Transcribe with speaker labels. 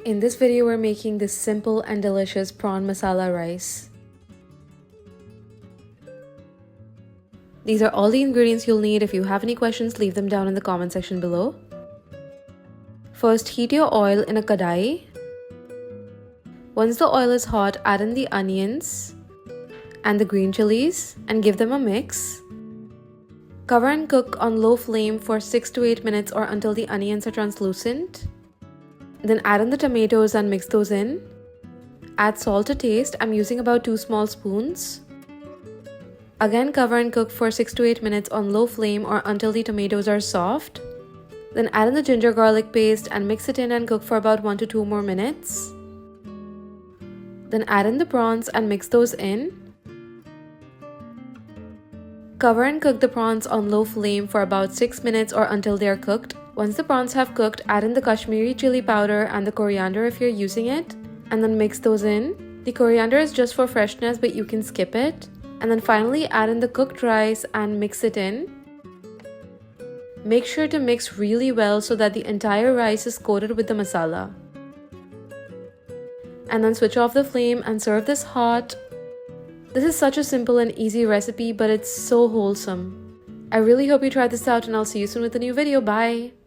Speaker 1: In this video, we're making this simple and delicious prawn masala rice. These are all the ingredients you'll need. If you have any questions, leave them down in the comment section below. First, heat your oil in a kadai. Once the oil is hot, add in the onions and the green chilies and give them a mix. Cover and cook on low flame for 6 to 8 minutes or until the onions are translucent. Then add in the tomatoes and mix those in. Add salt to taste. I'm using about 2 small spoons. Again, cover and cook for 6 to 8 minutes on low flame or until the tomatoes are soft. Then add in the ginger garlic paste and mix it in and cook for about 1 to 2 more minutes. Then add in the prawns and mix those in. Cover and cook the prawns on low flame for about 6 minutes or until they are cooked. Once the prawns have cooked, add in the Kashmiri chili powder and the coriander if you're using it, and then mix those in. The coriander is just for freshness, but you can skip it. And then finally add in the cooked rice and mix it in. Make sure to mix really well so that the entire rice is coated with the masala. And then switch off the flame and serve this hot. This is such a simple and easy recipe, but it's so wholesome. I really hope you try this out, and I'll see you soon with a new video. Bye!